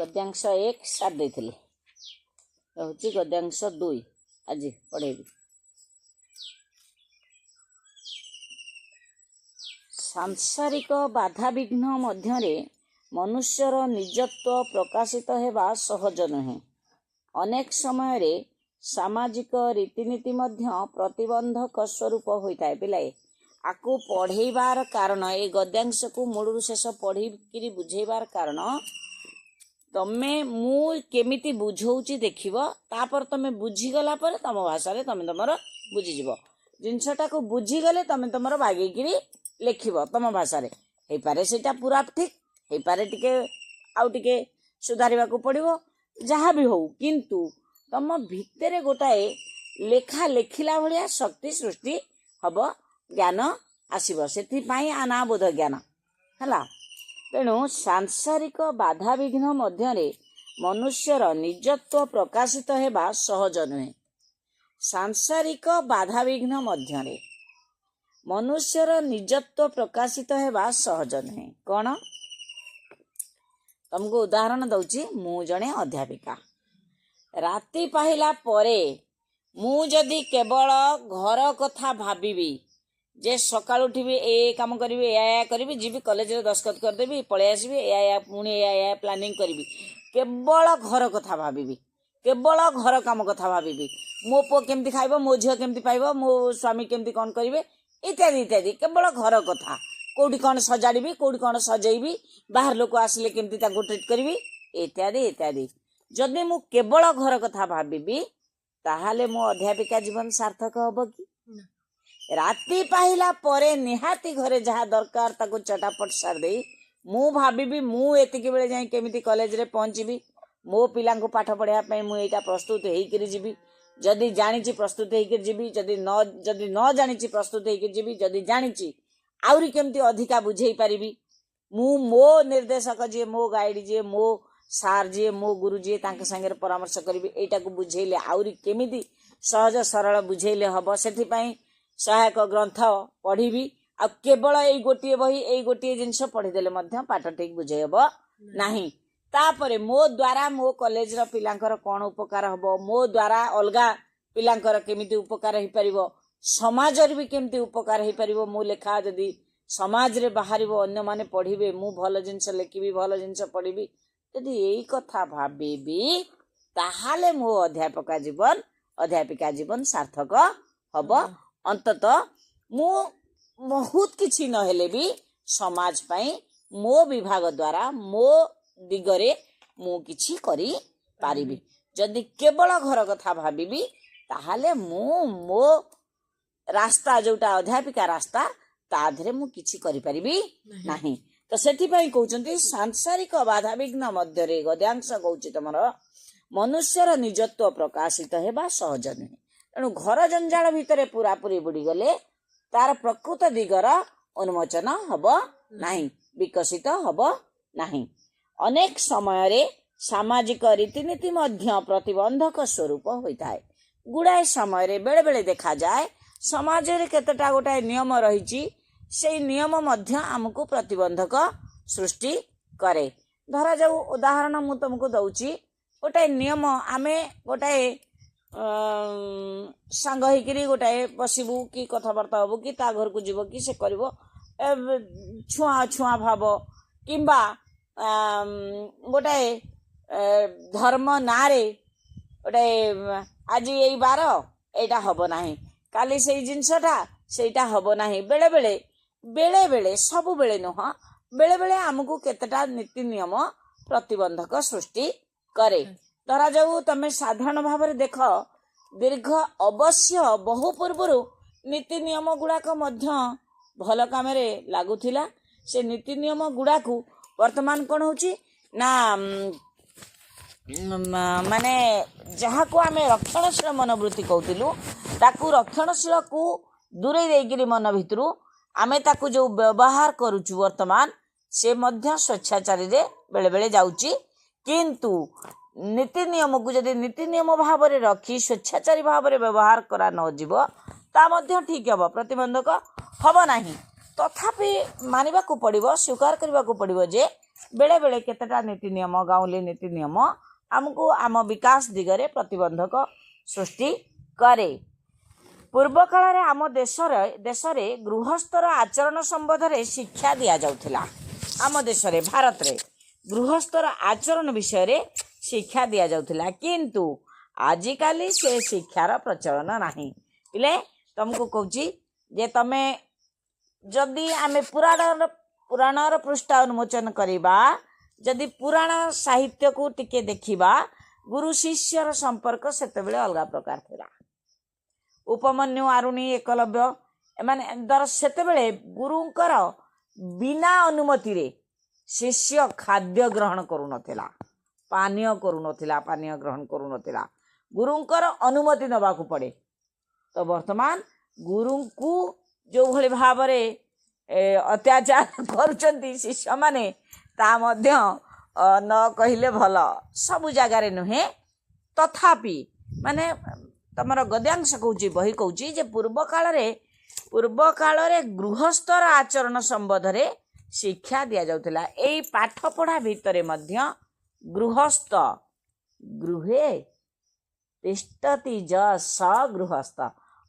गद्यांश 1 सार देथिले होची गद्यांश 2 आज पढ़ेबी। सांसारिक बाधाविघ्न मध्यरे मनुष्यर निजत्व प्रकाशित हेबा सहज नुहे। अनेक समय रे सामाजिक रीतिनीति मध्य प्रतिबंधक स्वरूप होता है। पिलाए आकु पढ़ेबार कारण ए गद्यांश को मूलरू शेष पढ़ी बुझेबार कारण तमे मु केमिति बुझौची देखिबो तापर तमे बुझीगला पर तम भाषा रे तमे तमर बुझीजिबो। जिनसटा को बुझीगले तमे तमर बागेकिरी लिखिबो तम भाषा रे। हे पारे सेटा पूरा ठीक हे पारे टिके आउ टिके सुधारिबा को पड़िबो जहा भी हो, किंतु तम भितरे गोटाए लेखा लेखिला भलिया शक्ति सृष्टि हबो, ज्ञान आसीबो। सेथि पई अनाबोध ज्ञान हला। तेणु सांसारिक बाधाविघ्न मध्यरे मनुष्यर निजत्व प्रकाशित हेबा सहज नुहे। सांसारिक बाधाविघ्न मध्यरे मनुष्यर निजत्व प्रकाशित हेबा सहज नुहे। कौन तुमको उदाहरण दउची। मु जणे अध्यापिका, राति पाहिला परे मु जदि केवल घर कथा भाबिबी जे सकाळ उठिबी ए काम करिबी या करिबी जीबी कॉलेज रे दस्खत कर देबी पळे आसीबी या पुणी या प्लानिंग करिबी, केवल घर कथा भाबिबी, केवल घर काम कथा भाबिबी, मो पो केमती खाइबो, मो झियो केमती पाइबो, मो स्वामी केमती कोन करिवे इत्यादि इत्यादि, केवल घर कथा। कोडी कोन सजाड़ीबी, कोडी कोन सजेइबी, बाहर लोक आसिले केमती ताको ट्रीट करिबी इत्यादि इत्यादि। जदि मु केवल घर कथा भाबिबी ताहाले मो अध्यापिका जीवन सार्थक हबो कि? राति पाहिला परे निहाती घरे जहा दरकार ताको चटापट सार देई मु भाबिबी मु एतिकी बेले जाई केमिति कॉलेज रे पहुंचीबी, मो पिला को पाठ पढ़िया पई मु एटा प्रस्तुत हेई करी जीबी, जदि जानिची प्रस्तुत हेई करी जीबी, जदि न जानिची प्रस्तुत हेई करी जीबी, जदि जानिची आउरी केमती अधिका बुझेई पारिबी। मु मो निर्देशक जे मो गाइड जे मो सार जे मो गुरु जे तांके संगे परामर्श करिबी, एटा को बुझेइले आउरी केमिति सहज सरल बुझेइले हबो। सेथि पई सहायक ग्रंथ पढ़ी आ केवल यही गोटे बही यही गोटे जिनस पढ़ीदेले पाठ ठीक बुझे हम नहीं। तापरे मो द्वारा मो कॉलेज रो पिलांकर कौन उपकार हबो, मो द्वारा अलगा पिलांकर केमिति उपकार हो पारिबो, समाज रे भी केमिति उपकार हो पारिबो। मो लेखा जदि समाज रे बाहरिबो, अन्य माने पढ़िबे, मु भल जिनस लेखिबी, भल जिनस पढ़िबी, जदि एई कथा भाबिबी ताहाले मो अध्यापिका जीवन सार्थक हबो। अंतत मु बहुत किछि नहेले भी समाज पाई मो विभाग द्वारा मो दिगरे मु किछि करी पारिबी। जदि केवल घर कथा भाबिबी ताहाले मु मो रास्ता जोटा अध्यापिका रास्ता ताधरे मु किछि करि पारिबी नाही। तो सेथि पई कहउचंती सांसारिक बाधा विघ्न मध्यरे गद्यांश कहउची तमर मनुष्यर निजत्व प्रकाशित हेबा सहज नुहे। तेणु घर जंजाल भितर पूरा पूरी बुड़ी गले तार प्रकृत दिगर उन्मोचन हब नहीं, विकसित हब नहीं। अनेक समय रे सामाजिक रीतिनीति मध्य प्रतिबंधक स्वरूप होता है। गुड़ाए समय रे बेले बेले देखा जाए समाज रे केतटा गोटाए नियम रही, से नियम मध्य आमको प्रतिबंधक सृष्टि करे। धरा जाऊ उदाहरण मु तुमको दउची, गोटाए नियम आमे गोटाए सांग होइकरी गोटाए बसिबू कि कथबार्ता हबू कि ता घर को जीव कि से करबो छुआ छुआ भाव किंबा गोटाए धर्म नारे गोटाए आज यही बार एटा हबो नाही, काली सेई जिनसटा सेटा हबो नाही। बेले बेले सबु बेले नुह, बेले बेले आमको केतटा नीति नियम प्रतिबंधक सृष्टि करे। धरा जाऊ तमे साधारण भाव देख दीर्घ अवश्य बहु पूर्व नीति नियम गुड़ाक भल काम लगुला। से नीति नियम गुड़ाक वर्तमान कौन होची ना माने जहाँ को आमे रक्षणशील मनोवृत्ति कहूलु ताकू रक्षणशील को दूरे देकिरी मन भितरु आमे ताकू जो व्यवहार करूचु वर्तमान से मध्य स्वेच्छाचारी रे बेले बेले जाउची। किंतु नीति नियम को जदि नीति नियम भाव में रखी स्वेच्छाचारी भाव में व्यवहार करा न जीव ता मध्य ठीक हम, प्रतिबंधक हम नहीं। तथापि मानिबा को पड़िबो, स्वीकार करबा को पड़िबो जे बेले बेले केतेटा नीति नियम गाउली नीति नियम आमको आम विकास दिगरे प्रतिबंधक सृष्टि करे। पूर्व काल आम देश रे गृहस्थर आचरण संबंध रे शिक्षा दिया जाउथिला। आम देश रे भारत रे गृहस्थर आचरण विषय रे शिक्षा दिया जाउथिला, किंतु आजिकाली से शिक्षार प्रचलन नाही। इले तुमको कहूची जे तमे जदि आमे पुराणर पृष्ठ उन्मोचन करिबा, जदि पुराण साहित्य को टिके देखिबा, गुरु शिष्यर संपर्क सेतेबेले अलगा प्रकार थिला। उपमन्यु आरुणी एकलव्य एमाने दर सेतेबेले गुरुंकर बिना अनुमति रे शिष्य खाद्य ग्रहण करू नथिला, पानीय करू नथिला, पानीय ग्रहण करू नथिला, गुरुंकर अनुमति नबाकू पड़े। तो वर्तमान गुरु को जो भली भाव रे अत्याचार करुचंती शिष्य माने ता मध्य न कहिले भल, सब जगार नुहे। तथापि माने तमर गद्यांश कहूची बही कहूची जे पूर्व काल रे गृहस्थर आचरण संबंध रे शिक्षा दिया जाउथिला। एई पाठ पढ़ा भितरे मध्य गृहस्थ गृहे तिष्ठति ज स गृहस्थ,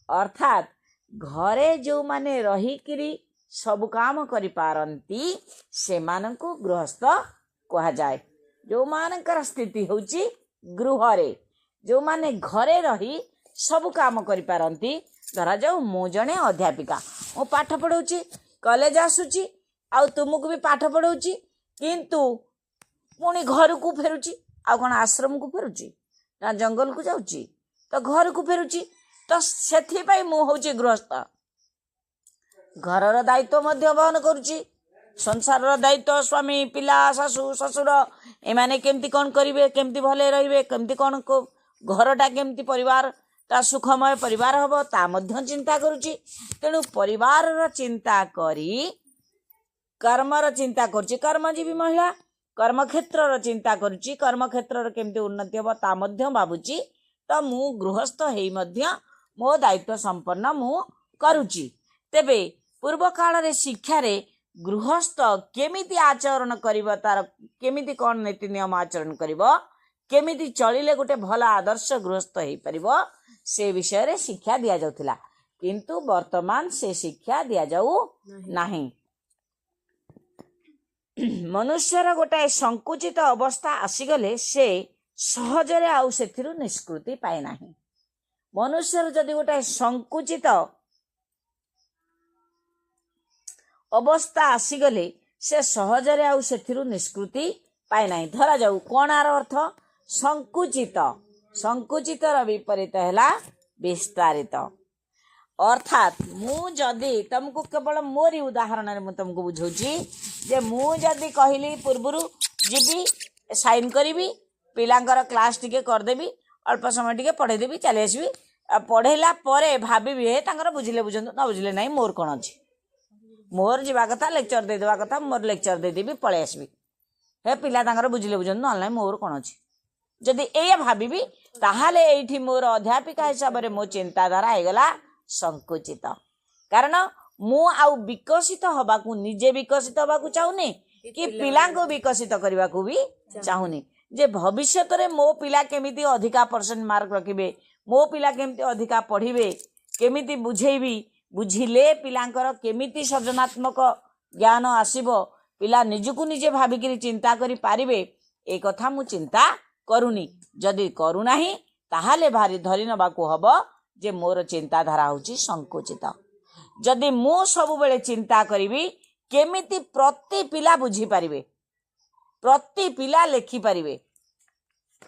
अर्थात घरे जो माने रहिकिरी सब काम करि पारंती से मानकु गृहस्थ कहा जाए। जो मानकर स्थिति होची गृह रे, जो माने घरे रही सब काम करि पारंती। धरा जाऊ मु जणे अध्यापिका, मु पाठ पढ़ौची, कॉलेज आसुची, आ तुमको भी पाठ पढ़ौची, किंतु पुणी घर को फेरुची। आ कोन आश्रम को फेरुची ना जंगल को जाउची, तो घर को फेरुची। तो सेथि पई मु होची गृहस्थ, घरर दायित्व मध्य वहन करुची, संसार दायित्व स्वामी पिला शाशु ससुर एमाने केमती कौन करिवे, केमती भले रहिबे, केमती कौन घरटा केमती परिवार ता सुखमय परिवार हबो ता मध्य चिंता करुची। तेणु परिवार चिंता करी कर्मर चिंता करुची, कर्मजीवी महिला कर्मक्षेत्र चिंता करुची, कर्मक्षेत्र केमती उन्नति हबो ता मध्य भाबुची। तो मु गृहस्थ हेई मध्य मो दायित्व संपन्न मु करुची। तेबे पूर्व काल रे शिक्षा रे गृहस्थ केमिति आचरण करिवो, तार केमिति कोन नीति नियम आचरण करिवो, केमिति चलिले गोटे भल आदर्श गृहस्थ हेई परिवो, से विषय रे शिक्षा दिया जाउथिला। किंतु वर्तमान से शिक्षा दिया जाऊ नाही। मनुष्यर गोटे संकुचित अवस्था आसीगले से सहजरे आउ सेथिरु निष्कृति पाए नाही। मनुष्यर जदि गोटे संकुचित अवस्था आसीगले से सहजरे आउ सेथिरु निष्कृति पाए नाही। धरा जाऊ कोणार अर्थ संकुचित, संकुचितर विपरीत हैला विस्तारित। अर्थात मु जदि तुमको केवल मोरी उदाहरण रे मु तुमको बुझौची जे मु जदि कहली पूर्वरु जीबी साइन करिवि, पिलांकर क्लास टिके कर देबी, अल्प समय टिके पढ़े देबी, चले आसबी, पढ़ेला परे भाबिबी हे तांकर बुझिले बुझंतु न बुझिले नाही मोर कोन अछि, मोर जीवा कथा लेक्चर दे देवा कथा, मोर लेक्चर दे देबी पळे आसबी, हे पिला तांकर बुझिले बुझंतु न नाही मोर कोन अछि। जदि एया भाबिबी ताहाले एठी मोर अध्यापिका हिसाब रे मो चिंताधारा हेगला संकुचित। कारण मु आउ विकसित हबाकू निजे विकसित हबाकू चाहुनी कि पिलांको विकसित करबाकू भी चाहुनी। जे भविष्य रे मो पिला केमिति अधिका परसेंट मार्क रखिबे, मो पिला केमिति अधिका पढ़िबे, केमिति बुझेबी, बुझिले पिलांकर केमिति सृजनात्मक ज्ञान आसीबो, पिला निजकू निजे भाबिकिरी चिंता करि पारिबे, ए कथा मु चिंता करूनी। जदि करू नाही ताहाले भारी धरि नबाकू हबो जे मोर चिंताधारा होची संकुचित। जदि मु सब बेले चिंता करिवि केमिति प्रति पिला बुझी पारिबे, प्रति पिला लेखि पारिबे,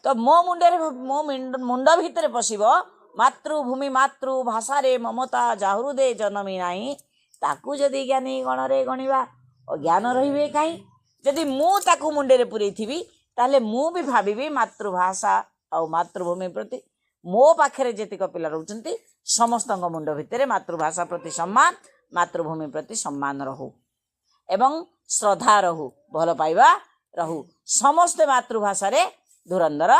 तो मो मुंड भितर पशिबो मातृभूमि मातृभाषा रे ममता जाहृदे जनमी नाही, ताकू जदि ज्ञानी गणरे गणिबा अज्ञान रहिबे काई। जदि मु ताकू मुंडे रे पुरैथिबी ताले मु भी भाबिबी मातृभाषा और मातृभूमि प्रति मो पाखरे जेतिक पिला रहउचंती समस्तଙ୍କ मुंड भितरे मातृभाषा प्रति सम्मान, मातृभूमि प्रति सम्मान रहू एवं श्रद्धा रहू, भल पाइबा रहू, समस्ते मातृभाषा रे धुरंधर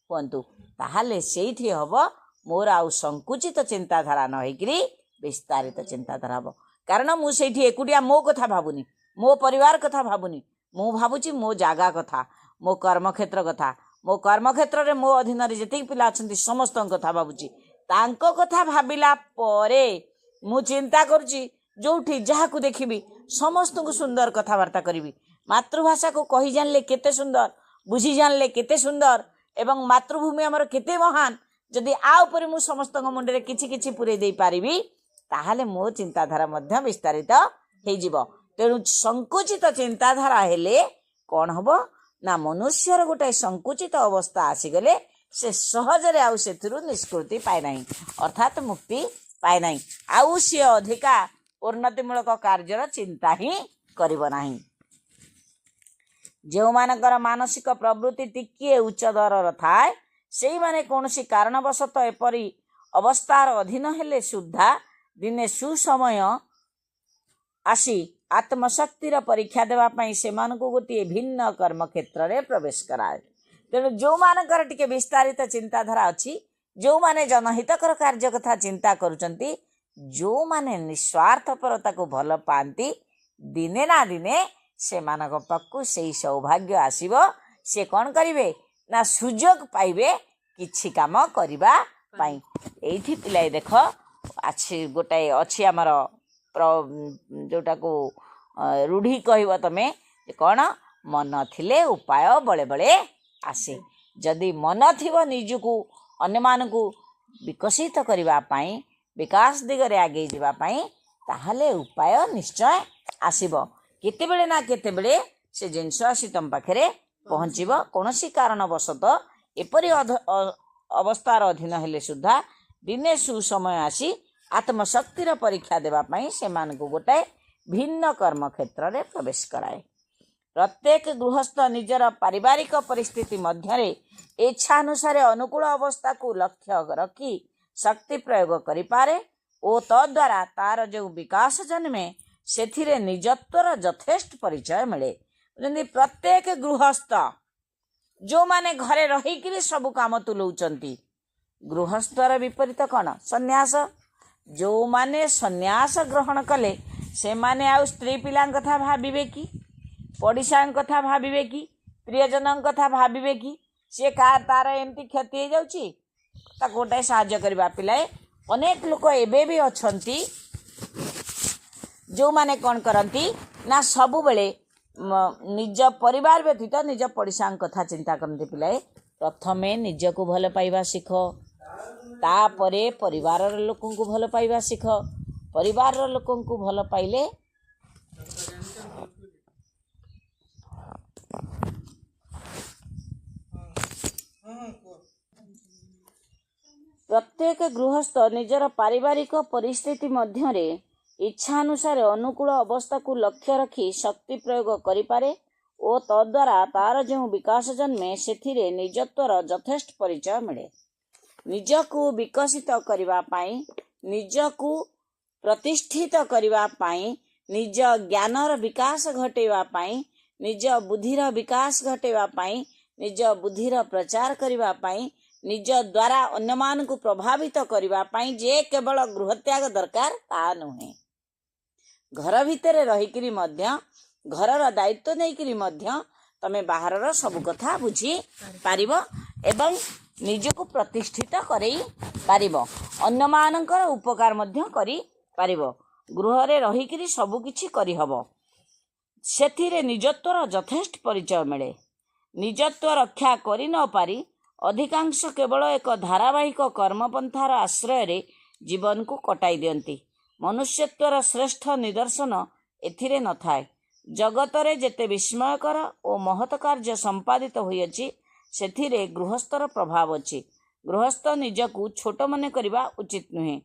हुंतु। ताहाले सेठी हबो मोर आउ संकुचित चिंताधारा न होइकरी विस्तारित चिंताधारा हबो। कारण मु सेठी एकुटिया मो कथा भाबुनी, मो परिवार कथा भाबुनी, ମୁଁ ଭାବୁଛି ମୋ ଜାଗା କଥା, ମୋ କର୍ମକ୍ଷେତ୍ର କଥା। ମୋ କର୍ମକ୍ଷେତ୍ରରେ ମୋ ଅଧୀନରେ ଯେତିକି ପିଲା ଅଛନ୍ତି ସମସ୍ତଙ୍କ କଥା ଭାବୁଛି। ତାଙ୍କ କଥା ଭାବିଲା ପରେ ମୁଁ ଚିନ୍ତା କରୁଛି ଯେଉଁଠି ଯାହାକୁ ଦେଖିବି ସମସ୍ତଙ୍କୁ ସୁନ୍ଦର କଥାବାର୍ତ୍ତା କରିବି। ମାତୃଭାଷାକୁ କହି ଜାଣିଲେ କେତେ ସୁନ୍ଦର, ବୁଝି ଜାଣିଲେ କେତେ ସୁନ୍ଦର, ଏବଂ ମାତୃଭୂମି ଆମର କେତେ ମହାନ। ଯଦି ଆ ଉପରେ ମୁଁ ସମସ୍ତଙ୍କ ମୁଣ୍ଡରେ କିଛି କିଛି ପୂରେଇ ଦେଇପାରିବି ତାହେଲେ ମୋ ଚିନ୍ତାଧାରା ମଧ୍ୟ ବିସ୍ତାରିତ ହେଇଯିବ। ତେଣୁ ସଙ୍କୁଚିତ ଚିନ୍ତାଧାରା ହେଲେ କ'ଣ ହବ ନା ମନୁଷ୍ୟର ଗୋଟାଏ ସଙ୍କୁଚିତ ଅବସ୍ଥା ଆସିଗଲେ ସେ ସହଜରେ ଆଉ ସେଥିରୁ ନିଷ୍କୃତି ପାଏ ନାହିଁ, ଅର୍ଥାତ୍ ମୁକ୍ତି ପାଏ ନାହିଁ। ଆଉ ସିଏ ଅଧିକା ଉନ୍ନତିମୂଳକ କାର୍ଯ୍ୟର ଚିନ୍ତା ହିଁ କରିବ ନାହିଁ। ଯେଉଁମାନଙ୍କର ମାନସିକ ପ୍ରବୃତ୍ତି ଟିକିଏ ଉଚ୍ଚ ଦରର ଥାଏ ସେଇମାନେ କୌଣସି କାରଣବଶତଃ ଏପରି ଅବସ୍ଥାର ଅଧୀନ ହେଲେ ସୁଦ୍ଧା ଦିନେ ସୁସମୟ ଆସି ଆତ୍ମଶକ୍ତିର ପରୀକ୍ଷା ଦେବା ପାଇଁ ସେମାନଙ୍କୁ ଗୋଟିଏ ଭିନ୍ନ କର୍ମକ୍ଷେତ୍ରରେ ପ୍ରବେଶ କରାଏ। ତେଣୁ ଯେଉଁମାନଙ୍କର ଟିକେ ବିସ୍ତାରିତ ଚିନ୍ତାଧାରା ଅଛି, ଯେଉଁମାନେ ଜନହିତକର କାର୍ଯ୍ୟ କଥା ଚିନ୍ତା କରୁଛନ୍ତି, ଯେଉଁମାନେ ନିଃସ୍ୱାର୍ଥପରତାକୁ ଭଲ ପାଆନ୍ତି, ଦିନେ ନା ଦିନେ ସେମାନଙ୍କ ପାଖକୁ ସେଇ ସୌଭାଗ୍ୟ ଆସିବ। ସେ କ'ଣ କରିବେ ନା ସୁଯୋଗ ପାଇବେ କିଛି କାମ କରିବା ପାଇଁ। ଏଇଠି ପିଲାଏ ଦେଖ ଗୋଟାଏ ଅଛି ଆମର ଯେଉଁଟାକୁ ରୂଢ଼ି କହିବ ତମେ, କ'ଣ ମନ ଥିଲେ ଉପାୟ ବଳେ ବଳେ ଆସେ। ଯଦି ମନ ଥିବ ନିଜକୁ ଅନ୍ୟମାନଙ୍କୁ ବିକଶିତ କରିବା ପାଇଁ, ବିକାଶ ଦିଗରେ ଆଗେଇ ଯିବା ପାଇଁ, ତାହେଲେ ଉପାୟ ନିଶ୍ଚୟ ଆସିବ। କେତେବେଳେ ନା କେତେବେଳେ ସେ ଜିନିଷ ଆସି ତମ ପାଖରେ ପହଞ୍ଚିବ। କୌଣସି କାରଣବଶତଃ ଏପରି ଅବସ୍ଥାର ଅଧୀନ ହେଲେ ସୁଦ୍ଧା ଦିନେ ସୁସମୟ ଆସି ଆତ୍ମଶକ୍ତିର ପରୀକ୍ଷା ଦେବା ପାଇଁ ସେମାନଙ୍କୁ ଗୋଟାଏ ଭିନ୍ନ କର୍ମକ୍ଷେତ୍ରରେ ପ୍ରବେଶ କରାଏ। ପ୍ରତ୍ୟେକ ଗୃହସ୍ଥ ନିଜର ପାରିବାରିକ ପରିସ୍ଥିତି ମଧ୍ୟରେ ଇଚ୍ଛାନୁସାରେ ଅନୁକୂଳ ଅବସ୍ଥାକୁ ଲକ୍ଷ୍ୟ ରଖି ଶକ୍ତି ପ୍ରୟୋଗ କରିପାରେ ଓ ତଦ୍ୱାରା ତାର ଯେଉଁ ବିକାଶ ଜନ୍ମେ ସେଥିରେ ନିଜତ୍ୱର ଯଥେଷ୍ଟ ପରିଚୟ ମିଳେ। ଯେମିତି ପ୍ରତ୍ୟେକ ଗୃହସ୍ଥ ଯେଉଁମାନେ ଘରେ ରହିକିରି ସବୁ କାମ ତୁଲଉଛନ୍ତି, ଗୃହସ୍ଥର ବିପରୀତ କ'ଣ? ସନ୍ନ୍ୟାସ। ଯେଉଁମାନେ ସନ୍ନ୍ୟାସ ଗ୍ରହଣ କଲେ ସେମାନେ ଆଉ ସ୍ତ୍ରୀ ପିଲାଙ୍କ କଥା ଭାବିବେ କି, ପଡ଼ିଶାଙ୍କ କଥା ଭାବିବେ କି, ପ୍ରିୟଜନଙ୍କ କଥା ଭାବିବେ କି? ସିଏ ତାର ଏମିତି କ୍ଷତି ହେଇଯାଉଛି ତାକୁ ଗୋଟାଏ ସାହାଯ୍ୟ କରିବା। ପିଲାଏ ଅନେକ ଲୋକ ଏବେ ବି ଅଛନ୍ତି ଯେଉଁମାନେ କ'ଣ କରନ୍ତି ନା ସବୁବେଳେ ନିଜ ପରିବାର ବ୍ୟତୀତ ନିଜ ପଡ଼ିଶାଙ୍କ କଥା ଚିନ୍ତା କରନ୍ତି। ପିଲାଏ ପ୍ରଥମେ ନିଜକୁ ଭଲ ପାଇବା ଶିଖ, ତାପରେ ପରିବାରର ଲୋକଙ୍କୁ ଭଲ ପାଇବା ଶିଖ। ପରିବାରର ଲୋକଙ୍କୁ ଭଲ ପାଇଲେ ପ୍ରତ୍ୟେକ ଗୃହସ୍ଥ ନିଜର ପାରିବାରିକ ପରିସ୍ଥିତି ମଧ୍ୟରେ ଇଚ୍ଛାନୁସାରେ ଅନୁକୂଳ ଅବସ୍ଥାକୁ ଲକ୍ଷ୍ୟ ରଖି ଶକ୍ତି ପ୍ରୟୋଗ କରିପାରେ ଓ ତଦ୍ୱାରା ତାର ଯେଉଁ ବିକାଶ ଜନ୍ମେ ସେଥିରେ ନିଜତ୍ୱର ଯଥେଷ୍ଟ ପରିଚୟ ମିଳେ। ନିଜକୁ ବିକଶିତ କରିବା ପାଇଁ, ନିଜକୁ ପ୍ରତିଷ୍ଠିତ କରିବା ପାଇଁ, ନିଜ ଜ୍ଞାନର ବିକାଶ ଘଟାଇବା ପାଇଁ, ନିଜ ବୁଦ୍ଧିର ବିକାଶ ଘଟାଇବା ପାଇଁ, ନିଜ ବୁଦ୍ଧିର ପ୍ରଚାର କରିବା ପାଇଁ, ନିଜ ଦ୍ୱାରା ଅନ୍ୟମାନଙ୍କୁ ପ୍ରଭାବିତ କରିବା ପାଇଁ ଯେ କେବଳ ଗୃହତ୍ୟାଗ ଦରକାର ତାହା ନୁହେଁ। ଘର ଭିତରେ ରହିକିରି ମଧ୍ୟ, ଘରର ଦାୟିତ୍ୱ ନେଇକିରି ମଧ୍ୟ ତମେ ବାହାରର ସବୁ କଥା ବୁଝି ପାରିବ ଏବଂ ନିଜକୁ ପ୍ରତିଷ୍ଠିତ କରେଇ ପାରିବ, ଅନ୍ୟମାନଙ୍କର ଉପକାର ମଧ୍ୟ କରିପାରିବ। ଗୃହରେ ରହିକିରି ସବୁକିଛି କରିହବ, ସେଥିରେ ନିଜତ୍ୱର ଯଥେଷ୍ଟ ପରିଚୟ ମିଳେ। ନିଜତ୍ୱ ରକ୍ଷା କରି ନ ପାରି ଅଧିକାଂଶ କେବଳ ଏକ ଧାରାବାହିକ କର୍ମପନ୍ଥାର ଆଶ୍ରୟରେ ଜୀବନକୁ କଟାଇ ଦିଅନ୍ତି। ମନୁଷ୍ୟତ୍ୱର ଶ୍ରେଷ୍ଠ ନିଦର୍ଶନ ଏଥିରେ ନଥାଏ। ଜଗତରେ ଯେତେ ବିସ୍ମୟକର ଓ ମହତ୍ କାର୍ଯ୍ୟ ସମ୍ପାଦିତ ହୋଇଅଛି ସେଥିରେ ଗୃହସ୍ଥର ପ୍ରଭାବ ଅଛି। ଗୃହସ୍ଥ ନିଜକୁ ଛୋଟ ମନେ କରିବା ଉଚିତ ନୁହେଁ।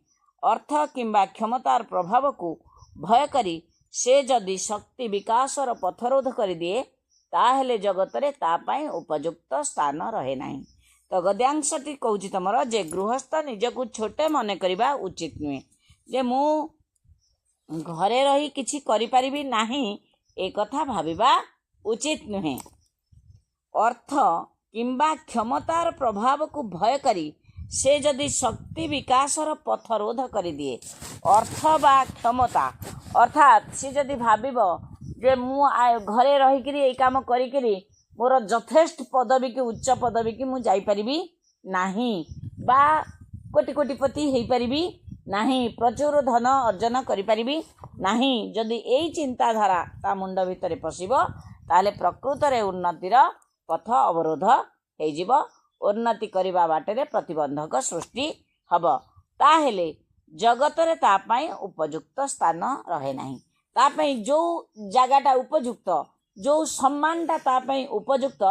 ଅର୍ଥ କିମ୍ବା କ୍ଷମତାର ପ୍ରଭାବକୁ ଭୟ କରି ସେ ଯଦି ଶକ୍ତି ବିକାଶର ପଥରୋଧ କରିଦିଏ ତାହେଲେ ଜଗତରେ ତା ପାଇଁ ଉପଯୁକ୍ତ ସ୍ଥାନ ରହେ ନାହିଁ। ତ ଗଦ୍ୟାଂଶଟି କହୁଛି ତମର ଯେ ଗୃହସ୍ଥ ନିଜକୁ ଛୋଟ ମନେ କରିବା ଉଚିତ ନୁହେଁ, ଯେ ମୁଁ ଘରେ ରହି କିଛି କରିପାରିବି ନାହିଁ ଏ କଥା ଭାବିବା ଉଚିତ ନୁହେଁ। ଅର୍ଥ କିମ୍ବା କ୍ଷମତାର ପ୍ରଭାବକୁ ଭୟ କରି ସେ ଯଦି ଶକ୍ତି ବିକାଶର ପଥ ରୋଧ କରିଦିଏ, ଅର୍ଥ ବା କ୍ଷମତା ଅର୍ଥାତ୍ ସେ ଯଦି ଭାବିବ जे मु घरे रहिकिरी एई काम करिकिरी मोर यथेष्ट पदवी की उच्च पदवी की मु जाई परिबी नाही बा कोटि कोटिपति हेई परिबी नाही प्रचुर धन अर्जन करि परिबी नाही जदि एई चिंताधारा ता मुंड भितरे पशिबो ताले प्रकृत रे उन्नतिर पथ अवरोध हेई जिवो उन्नति करिबा बाटरे प्रतिबंधक सृष्टि हब ताहेले जगत रे ता पई उपयुक्त स्थान रहे नाही ता पई जो जगाटा उपयुक्त जो सम्मानटा ता पई उपयुक्त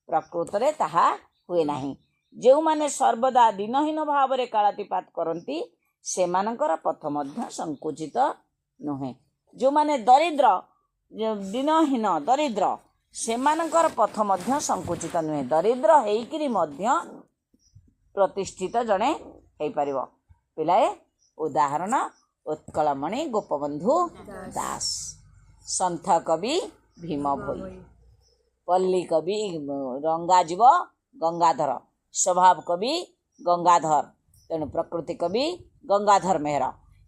प्रकृत रे ताहा हुए नाही जो माने सर्वदा दिनहीन भाव रे कालातिपात करंती सेमानकर पथ मध्य संकुचित नुहे जो माने दरिद्र दिनहीन दरिद्र सेमानकर पथ मध्य संकुचित नुहे दरिद्र हेइकिरी मध्य प्रतिष्ठित जणे हेई परिबो पिलाए उदाहरण उत्कलमणि गोपबंधु दास संथ कवि भीम भोई पल्ली कवि रंगाजीव गंगाधर स्वभाव कवि गंगाधर तेणु प्रकृति कवि गंगाधर मेहर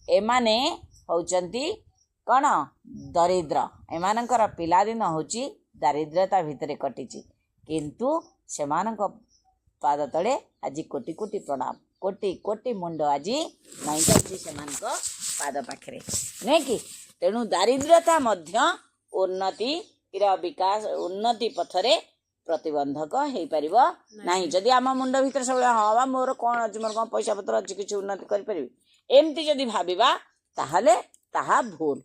एमाने होचंती कौन दरिद्र एमानकर पिलादिन होची दारिद्र्यता भितरे कटिची किंतु सेमानक पाद तले आज कोटि कोटि प्रणाम कोटि कोटि मुंड आज नाई जाइछि सेमानक पाद पाखरे नहीं कि तेणु दारिद्र्यता मध्य उन्नति विकास उन्नति पथरे प्रतिबंधक हो पार ना जदि आम मुंड भितर सब हाँ मोर कौन अच्छी मोर कौन पैसा पत्र अच्छी किसी उन्नति करें एमती जदि भाविबा ताहले ताहा भूल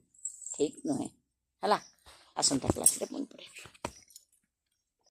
ठीक नुहे है आसंता क्लास रे पुणी पढ़े।